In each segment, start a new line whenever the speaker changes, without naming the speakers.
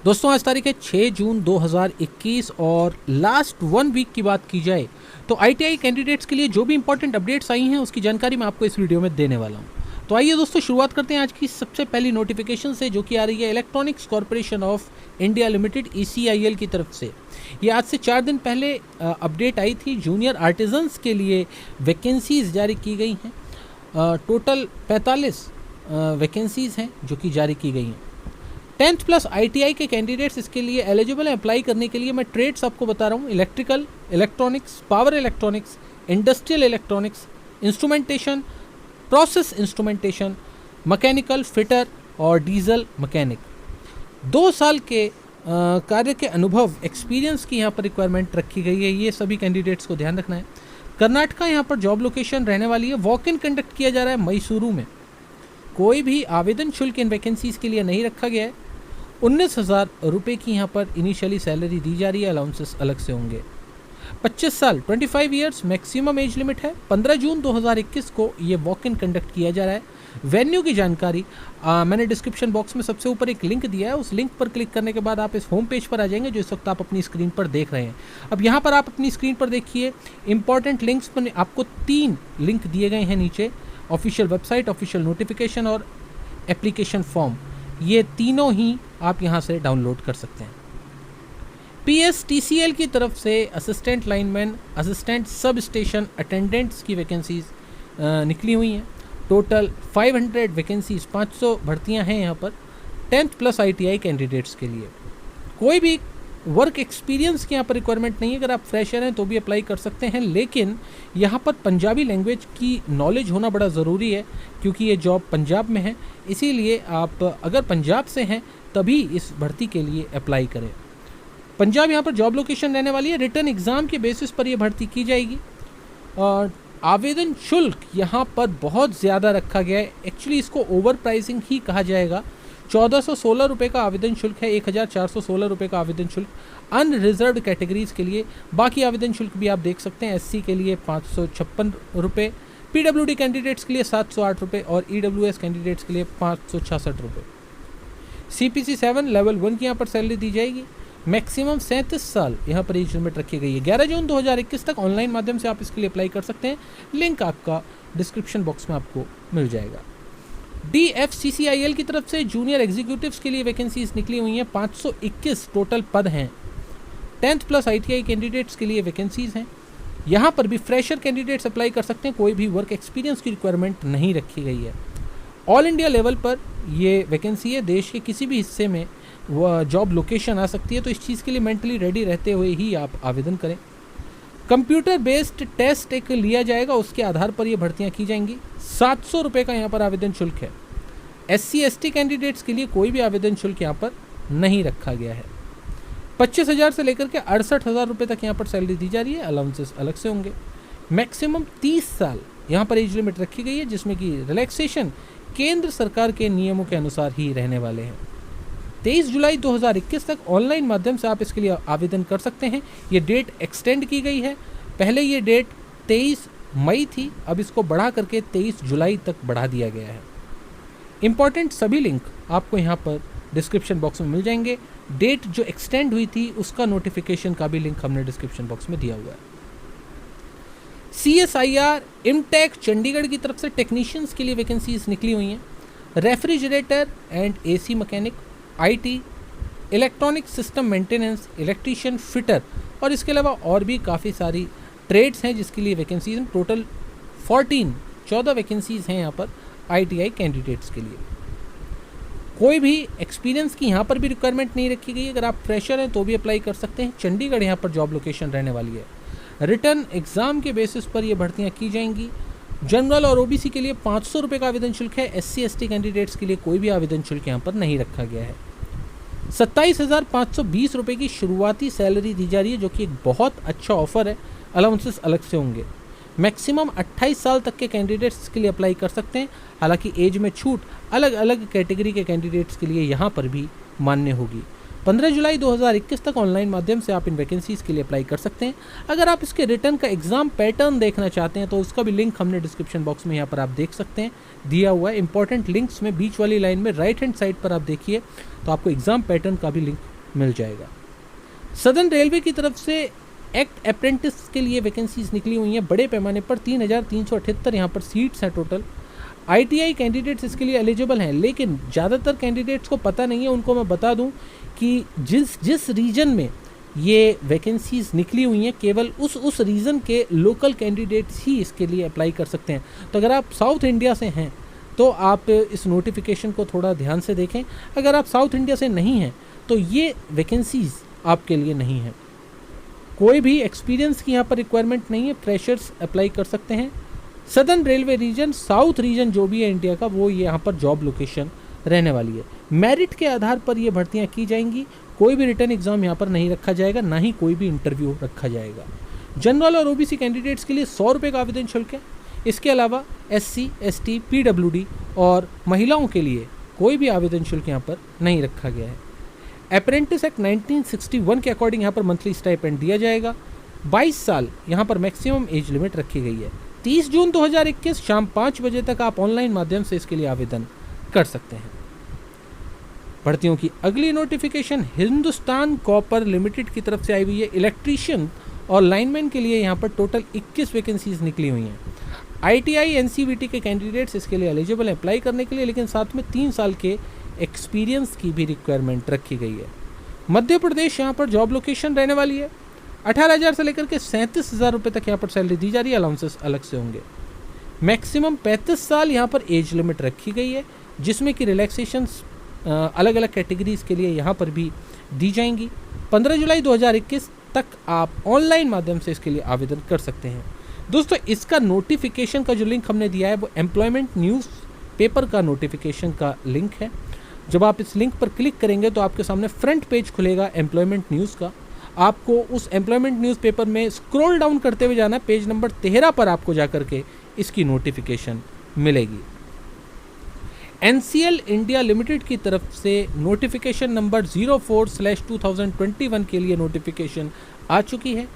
दोस्तों आज तारीख है 6 जून 2021 और लास्ट 1 वीक की बात की जाए तो आईटीआई कैंडिडेट्स के लिए जो भी इंपॉर्टेंट अपडेट्स आई हैं उसकी जानकारी मैं आपको इस वीडियो में देने वाला हूं। तो आइए दोस्तों शुरुआत करते हैं आज की सबसे पहली नोटिफिकेशन से, जो कि आ रही है electronics corporation of India limited ECIL की तरफ से। ये आज से 4 दिन पहले अपडेट आई थी। जूनियर आर्टिजन्स के लिए वैकेंसीज जारी की गई हैं। टोटल 45 वैकेंसीज हैं जो कि जारी की गई हैं। 10th प्लस ITI के कैंडिडेट्स इसके लिए एलिजिबल हैं अप्लाई करने के लिए। मैं ट्रेड्स आपको बता रहा हूँ: electrical, electronics, power electronics, industrial electronics, instrumentation, process instrumentation, mechanical fitter और डीजल मैकेनिक। 2 साल के कार्य के अनुभव, एक्सपीरियंस की यहाँ पर रिक्वायरमेंट रखी गई है। ये सभी कैंडिडेट्स को ध्यान रखना है। कर्नाटका यहाँ पर जॉब लोकेशन रहने वाली है। वॉक इन कंडक्ट किया जा रहा है मैसूरू में। कोई भी आवेदन शुल्क इन वैकेंसीज के लिए नहीं रखा गया है। 19,000 रुपये की यहाँ पर इनिशियली सैलरी दी जा रही है, अलाउंसेस अलग से होंगे। 25 साल 25 ईयर्स मैक्सिमम एज लिमिट है। 15 जून 2021 को ये वॉक इन कंडक्ट किया जा रहा है। वेन्यू की जानकारी मैंने डिस्क्रिप्शन बॉक्स में सबसे ऊपर एक लिंक दिया है। उस लिंक पर क्लिक करने के बाद आप इस होम पेज पर आ जाएंगे जो इस वक्त आप अपनी स्क्रीन पर देख रहे हैं। अब यहाँ पर आप अपनी स्क्रीन पर देखिए, इंपॉर्टेंट लिंक्स पर आपको 3 लिंक दिए गए हैं नीचे: ऑफिशियल वेबसाइट, ऑफिशियल नोटिफिकेशन और एप्लीकेशन फॉर्म। ये तीनों ही आप यहाँ से डाउनलोड कर सकते हैं। PSTCL की तरफ से assistant lineman, assistant sub station attendants की वैकेंसीज निकली हुई हैं। टोटल 500 वैकेंसीज, 500 भर्तियां हैं यहाँ पर 10th प्लस ITI कैंडिडेट्स के लिए। कोई भी वर्क एक्सपीरियंस की यहाँ पर रिक्वायरमेंट नहीं है। अगर आप फ्रेशर हैं तो भी अप्लाई कर सकते हैं, लेकिन यहाँ पर पंजाबी लैंग्वेज की नॉलेज होना बड़ा ज़रूरी है क्योंकि ये जॉब पंजाब में है। इसीलिए आप अगर पंजाब से हैं तभी इस भर्ती के लिए अप्लाई करें। पंजाब यहाँ पर जॉब लोकेशन रहने वाली है। रिटर्न एग्ज़ाम के बेसिस पर यह भर्ती की जाएगी। और आवेदन शुल्क यहाँ पर बहुत ज़्यादा रखा गया है। एक्चुअली इसको ओवर प्राइसिंग ही कहा जाएगा। 1416 रुपये का आवेदन शुल्क है। 1416 रुपये का आवेदन शुल्क अनरिजर्व्ड कैटेगरीज के लिए। बाकी आवेदन शुल्क भी आप देख सकते हैं। SC के लिए 556 रुपये, PWD कैंडिडेट्स के लिए 708 रुपये और EWS कैंडिडेट्स के लिए 566 रुपये। CPC 7 लेवल 1 की यहाँ पर सैलरी दी जाएगी। मैक्सिमम 37 साल यहाँ पर एज लिमिट रखी गई है। 11 जून 2021 तक ऑनलाइन माध्यम से आप इसके लिए अप्लाई कर सकते हैं। लिंक आपका डिस्क्रिप्शन बॉक्स में आपको मिल जाएगा। DFCCIL की तरफ से जूनियर एग्जीक्यूटिव्स के लिए वैकेंसीज निकली हुई हैं। 521 टोटल पद हैं। 10th प्लस ITI कैंडिडेट्स के लिए वैकेंसीज हैं। यहाँ पर भी फ्रेशर कैंडिडेट्स अप्लाई कर सकते हैं। कोई भी वर्क एक्सपीरियंस की रिक्वायरमेंट नहीं रखी गई है। ऑल इंडिया लेवल पर ये वैकेंसी है। देश के किसी भी हिस्से में वह जॉब लोकेशन आ सकती है, तो इस चीज़ के लिए मेंटली रेडी रहते हुए ही आप आवेदन करें। कंप्यूटर बेस्ड टेस्ट एक लिया जाएगा, उसके आधार पर ये भर्तियां की जाएंगी। 700 रुपये का यहाँ पर आवेदन शुल्क है। SC ST कैंडिडेट्स के लिए कोई भी आवेदन शुल्क यहाँ पर नहीं रखा गया है। 25,000 से लेकर के 68,000 रुपये तक यहाँ पर सैलरी दी जा रही है, अलाउंसेस अलग से होंगे। मैक्सिमम 30 साल यहाँ पर एज लिमिट रखी गई है, जिसमें कि रिलैक्सेशन केंद्र सरकार के नियमों के अनुसार ही रहने वाले हैं। 23 जुलाई 2021 तक ऑनलाइन माध्यम से आप इसके लिए आवेदन कर सकते हैं। ये डेट एक्सटेंड की गई है। पहले ये डेट 23 मई थी, अब इसको बढ़ा करके 23 जुलाई तक बढ़ा दिया गया है। इंपॉर्टेंट सभी लिंक आपको यहाँ पर डिस्क्रिप्शन बॉक्स में मिल जाएंगे। डेट जो एक्सटेंड हुई थी उसका नोटिफिकेशन का भी लिंक हमने डिस्क्रिप्शन बॉक्स में दिया हुआ है। CSIR इमटेक चंडीगढ़ की तरफ से टेक्नीशियंस के लिए वैकेंसीज निकली हुई हैं। Refrigerator and AC mechanic, IT, electronic system maintenance, electrician, fitter और इसके अलावा और भी काफ़ी सारी ट्रेड्स हैं जिसके लिए वैकेंसीज हैं। टोटल 14 वैकेंसीज हैं यहाँ पर ITI कैंडिडेट्स के लिए। कोई भी एक्सपीरियंस की यहाँ पर भी रिक्वायरमेंट नहीं रखी गई है। अगर आप फ्रेशर हैं तो भी अप्लाई कर सकते हैं। चंडीगढ़ यहाँ पर जॉब लोकेशन रहने वाली है। रिटर्न एग्ज़ाम के बेसिस पर ये भर्तियाँ की जाएंगी। जनरल और OBC के लिए 500 रुपये का आवेदन शुल्क है। SC ST कैंडिडेट्स के लिए कोई भी आवेदन शुल्क यहाँ पर नहीं रखा गया है। 27,520 रुपये की शुरुआती सैलरी दी जा रही है, जो कि एक बहुत अच्छा ऑफर है। अलाउंसेस अलग से होंगे। मैक्सिमम 28 साल तक के कैंडिडेट्स के लिए अप्लाई कर सकते हैं। हालांकि एज में छूट अलग अलग कैटेगरी के कैंडिडेट्स के लिए यहाँ पर भी मान्य होगी। 15 जुलाई 2021 तक ऑनलाइन माध्यम से आप इन वैकेंसीज़ के लिए अप्लाई कर सकते हैं। अगर आप इसके रिटर्न का एग्ज़ाम पैटर्न देखना चाहते हैं तो उसका भी लिंक हमने डिस्क्रिप्शन बॉक्स में यहाँ पर आप देख सकते हैं दिया हुआ है। इंपॉर्टेंट लिंक्स में बीच वाली लाइन में राइट हैंड साइड पर आप देखिए तो आपको एग्ज़ाम पैटर्न का भी लिंक मिल जाएगा। सदर्न रेलवे की तरफ से एक्ट अप्रेंटिस के लिए वैकेंसीज निकली हुई हैं बड़े पैमाने पर 3,378 यहाँ पर सीट्स हैं टोटल। ITI कैंडिडेट्स इसके लिए एलिजिबल हैं, लेकिन ज़्यादातर कैंडिडेट्स को पता नहीं है। उनको मैं बता दूं कि जिस रीजन में ये वैकेंसीज निकली हुई हैं केवल उस रीजन के लोकल कैंडिडेट्स ही इसके लिए अप्लाई कर सकते हैं। तो अगर आप साउथ इंडिया से हैं तो आप इस नोटिफिकेशन को थोड़ा ध्यान से देखें। अगर आप साउथ इंडिया से नहीं हैं तो ये वैकेंसीज आपके लिए नहीं है। कोई भी एक्सपीरियंस की यहाँ पर रिक्वायरमेंट नहीं है, फ्रेशर्स अप्लाई कर सकते हैं। Southern railway region, south region जो भी है इंडिया का, वो ये यहाँ पर जॉब लोकेशन रहने वाली है। मेरिट के आधार पर ये भर्तियाँ की जाएंगी। कोई भी रिटर्न एग्जाम यहाँ पर नहीं रखा जाएगा, ना ही कोई भी इंटरव्यू रखा जाएगा। जनरल और OBC कैंडिडेट्स के लिए 100 रुपये का आवेदन शुल्क है। इसके अलावा SC, ST, PWD और महिलाओं के लिए कोई भी आवेदन शुल्क यहाँ पर नहीं रखा गया है। अप्रेंटिस एक्ट 1961 के अकॉर्डिंग यहाँ पर मंथली स्टाइपेंड दिया जाएगा। 22 साल यहाँ पर मैक्सिमम एज लिमिट रखी गई है। 30 जून 2021 शाम 5 बजे तक आप ऑनलाइन माध्यम से इसके लिए आवेदन कर सकते हैं। भर्तियों की अगली नोटिफिकेशन हिंदुस्तान कॉपर लिमिटेड की तरफ से आई हुई है। इलेक्ट्रीशियन और लाइनमैन के लिए यहाँ पर टोटल 21 वैकेंसीज निकली हुई हैं। ITI NCVT के कैंडिडेट्स इसके लिए एलिजिबल हैं अप्लाई करने के लिए, लेकिन साथ में 3 साल के एक्सपीरियंस की भी रिक्वायरमेंट रखी गई है। मध्य प्रदेश यहाँ पर जॉब लोकेशन रहने वाली है। 18,000 से लेकर के 37,000 रुपये तक यहाँ पर सैलरी दी जा रही है। अलाउंसेस अलग से होंगे। मैक्सिमम 35 साल यहाँ पर एज लिमिट रखी गई है, जिसमें कि रिलैक्सेशंस अलग अलग कैटेगरीज के लिए यहाँ पर भी दी जाएंगी। 15 जुलाई 2021 तक आप ऑनलाइन माध्यम से इसके लिए आवेदन कर सकते हैं। दोस्तों, इसका नोटिफिकेशन का जो लिंक हमने दिया है वो एम्प्लॉयमेंट न्यूज़ पेपर का नोटिफिकेशन का लिंक है। जब आप इस लिंक पर क्लिक करेंगे तो आपके सामने फ्रंट पेज खुलेगा एम्प्लॉयमेंट न्यूज़ का। आपको उस एम्प्लॉयमेंट न्यूज़ पेपर में स्क्रॉल डाउन करते हुए जाना है। पेज नंबर 13 पर आपको जाकर के इसकी नोटिफिकेशन मिलेगी। NCL इंडिया लिमिटेड की तरफ से नोटिफिकेशन नंबर 04/2021 के लिए नोटिफिकेशन आ चुकी है।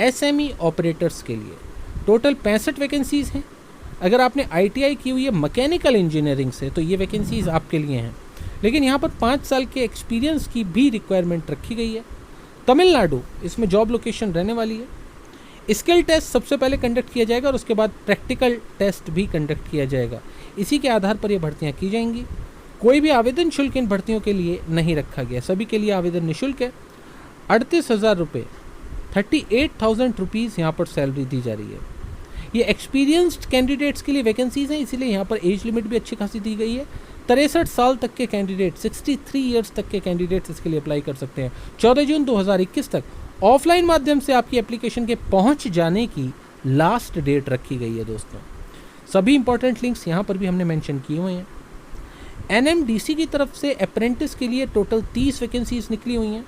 SME ऑपरेटर्स के लिए टोटल 65 वैकेंसीज़ हैं। अगर आपने ITI की हुई है मैकेनिकल इंजीनियरिंग से तो ये वैकेंसीज़ आपके लिए हैं, लेकिन यहाँ पर 5 साल के एक्सपीरियंस की भी रिक्वायरमेंट रखी गई है। तमिलनाडु इसमें जॉब लोकेशन रहने वाली है। स्किल टेस्ट सबसे पहले कंडक्ट किया जाएगा और उसके बाद प्रैक्टिकल टेस्ट भी कंडक्ट किया जाएगा। इसी के आधार पर ये भर्तियाँ की जाएंगी। कोई भी आवेदन शुल्क इन भर्तियों के लिए नहीं रखा गया, सभी के लिए आवेदन निःशुल्क है। 38,000 रुपये 38,000 रुपीज़ यहाँ पर सैलरी दी जा रही है। ये एक्सपीरियंस्ड कैंडिडेट्स के लिए वैकेंसीज़ हैं, इसीलिए यहाँ पर एज लिमिट भी अच्छी खासी दी गई है। 63 साल तक के कैंडिडेट, 63 ईयर्स तक के कैंडिडेट्स इसके लिए अप्लाई कर सकते हैं। 14 जून 2021 तक ऑफलाइन माध्यम से आपकी एप्लीकेशन के पहुंच जाने की लास्ट डेट रखी गई है। दोस्तों, सभी इंपॉर्टेंट लिंक्स यहाँ पर भी हमने मेंशन किए हुए हैं। NMDC की तरफ से अप्रेंटिस के लिए टोटल 30 वैकेंसीज निकली हुई हैं।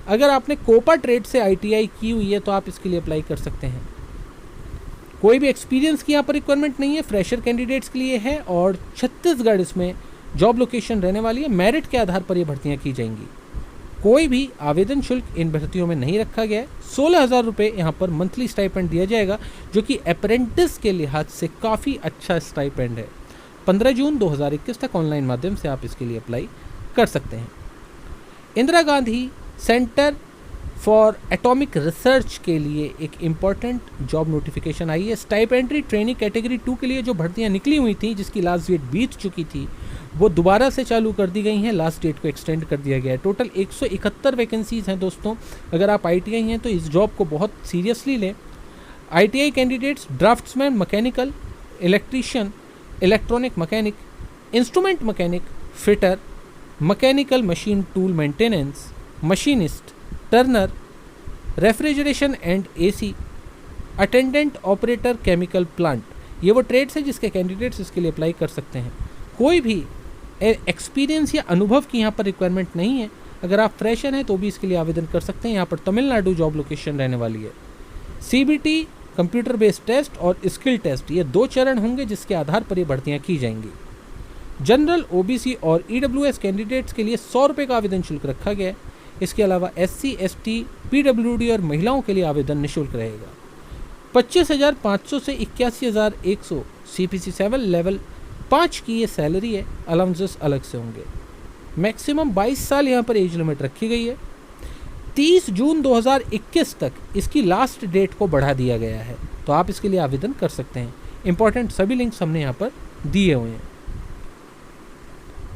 अगर आपने कोपा ट्रेड से ITI की हुई है तो आप इसके लिए अप्लाई कर सकते हैं। कोई भी एक्सपीरियंस की यहाँ पर रिक्वायरमेंट नहीं है, फ्रेशर कैंडिडेट्स के लिए है और छत्तीसगढ़ इसमें जॉब लोकेशन रहने वाली है। मेरिट के आधार पर ये भर्तियाँ की जाएंगी। कोई भी आवेदन शुल्क इन भर्तियों में नहीं रखा गया है। 16,000 रुपये यहाँ पर मंथली स्टाइपेंड दिया जाएगा, जो कि अप्रेंटिस के लिहाज से काफ़ी अच्छा स्टाइपेंड है। 15 जून 2021 तक ऑनलाइन माध्यम से आप इसके लिए अप्लाई कर सकते हैं। Indira Gandhi centre for atomic research के लिए एक इम्पॉर्टेंट जॉब नोटिफिकेशन आई है। स्टाइपेंड्री ट्रेनिंग कैटेगरी 2 के लिए जो भर्तियां निकली हुई थी, जिसकी लास्ट डेट बीत चुकी थी, वो दोबारा से चालू कर दी गई हैं। लास्ट डेट को एक्सटेंड कर दिया गया है। टोटल 171 वैकेंसीज़ हैं। दोस्तों, अगर आप ITI हैं तो इस जॉब को बहुत सीरियसली लें। ITI candidates draughtsman mechanical, electrician, electronic mechanic, instrument mechanic, fitter, mechanical machine tool maintenance, machinist, Turner, refrigeration and AC, attendant operator chemical plant, ये वो ट्रेड्स हैं जिसके कैंडिडेट्स इसके लिए अप्लाई कर सकते हैं। कोई भी एक्सपीरियंस या अनुभव की यहाँ पर रिक्वायरमेंट नहीं है। अगर आप फ्रेशर हैं तो भी इसके लिए आवेदन कर सकते हैं। यहाँ पर तमिलनाडु जॉब लोकेशन रहने वाली है। CBT कंप्यूटर बेस्ड टेस्ट और स्किल टेस्ट, ये 2 चरण होंगे जिसके आधार पर ये भर्तियाँ की जाएंगी। जनरल, OBC और EWS कैंडिडेट्स के लिए 100 रुपये का आवेदन शुल्क रखा गया है। इसके अलावा SC, ST, PWD और महिलाओं के लिए आवेदन निःशुल्क रहेगा। 25,500 से 81,100 CPC 7 लेवल 5 की ये सैलरी है। अलाउंसेस अलग से होंगे। मैक्सिमम 22 साल यहाँ पर एज लिमिट रखी गई है। 30 जून 2021 तक इसकी लास्ट डेट को बढ़ा दिया गया है, तो आप इसके लिए आवेदन कर सकते हैं। इंपॉर्टेंट सभी लिंक्स हमने यहाँ पर दिए हुए हैं।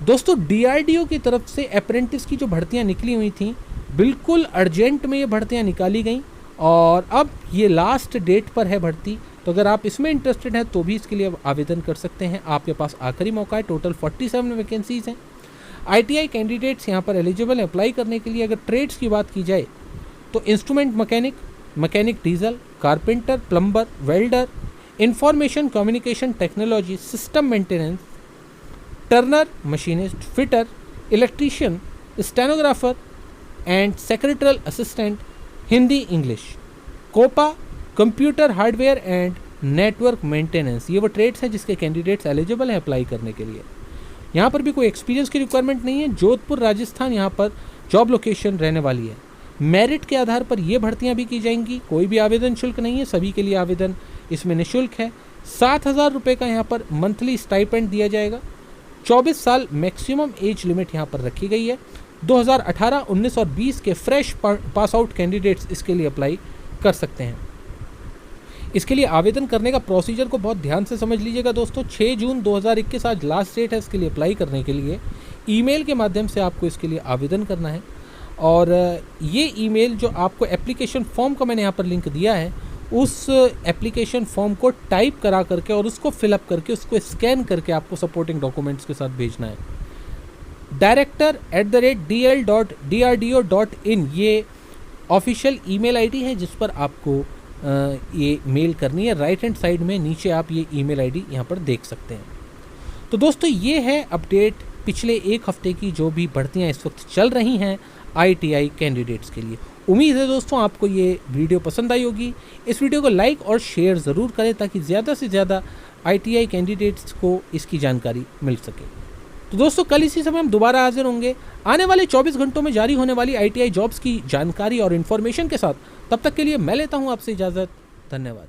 दोस्तों, DRDO की तरफ से अप्रेंटिस की जो भर्तियाँ निकली हुई थी, बिल्कुल अर्जेंट में ये भर्तियाँ निकाली गई और अब ये लास्ट डेट पर है भर्ती। तो अगर आप इसमें इंटरेस्टेड हैं तो भी इसके लिए आवेदन कर सकते हैं। आपके पास आखिरी मौका है। टोटल 47 वैकेंसीज हैं। ITI कैंडिडेट्स यहाँ पर एलिजिबल हैं अप्लाई करने के लिए। अगर ट्रेड्स की बात की जाए तो instrument mechanic, mechanic diesel, carpenter, plumber, welder, information communication technology, system maintenance, turner, machinist, fitter, electrician, stenographer and secretarial assistant, Hindi English, COPA, computer hardware and network maintenance, ये वो ट्रेड्स हैं जिसके कैंडिडेट्स एलिजिबल हैं अप्लाई करने के लिए। यहाँ पर भी कोई एक्सपीरियंस की रिक्वायरमेंट नहीं है। जोधपुर राजस्थान यहाँ पर जॉब लोकेशन रहने वाली है। मेरिट के आधार पर ये भर्तियाँ भी की जाएंगी। कोई भी आवेदन शुल्क नहीं है, सभी के लिए आवेदन इसमें निःशुल्क है। 7,000 रुपये का यहाँ पर मंथली स्टाइपेंड दिया जाएगा। 24 साल मैक्सिमम एज लिमिट यहाँ पर रखी गई है। 2018, 19 और 20 के फ्रेश पास आउट कैंडिडेट्स इसके लिए अप्लाई कर सकते हैं। इसके लिए आवेदन करने का प्रोसीजर को बहुत ध्यान से समझ लीजिएगा दोस्तों। 6 जून 2021 आज लास्ट डेट है इसके लिए अप्लाई करने के लिए। ईमेल के माध्यम से आपको इसके लिए आवेदन करना है और ये ईमेल जो आपको एप्लीकेशन फॉर्म का मैंने यहाँ पर लिंक दिया है, उस एप्लीकेशन फॉर्म को टाइप करा करके और उसको फिलअप करके उसको स्कैन करके आपको सपोर्टिंग डॉक्यूमेंट्स के साथ भेजना है। director@dl.drdo.in ये ऑफिशियल ईमेल आईडी है जिस पर आपको ये मेल करनी है। राइट हैंड साइड में नीचे आप ये ईमेल आईडी यहाँ पर देख सकते हैं। तो दोस्तों, ये है अपडेट पिछले एक हफ्ते की जो भी भर्तियाँ इस वक्त चल रही हैं ITI कैंडिडेट्स के लिए। उम्मीद है दोस्तों आपको ये वीडियो पसंद आई होगी। इस वीडियो को लाइक और शेयर ज़रूर करें ताकि ज़्यादा से ज़्यादा ITI कैंडिडेट्स को इसकी जानकारी मिल सके। तो दोस्तों, कल इसी समय हम दोबारा हाजिर होंगे आने वाले 24 घंटों में जारी होने वाली ITI जॉब्स की जानकारी और इन्फॉर्मेशन के साथ। तब तक के लिए मैं लेता हूँ आपसे इजाज़त। धन्यवाद।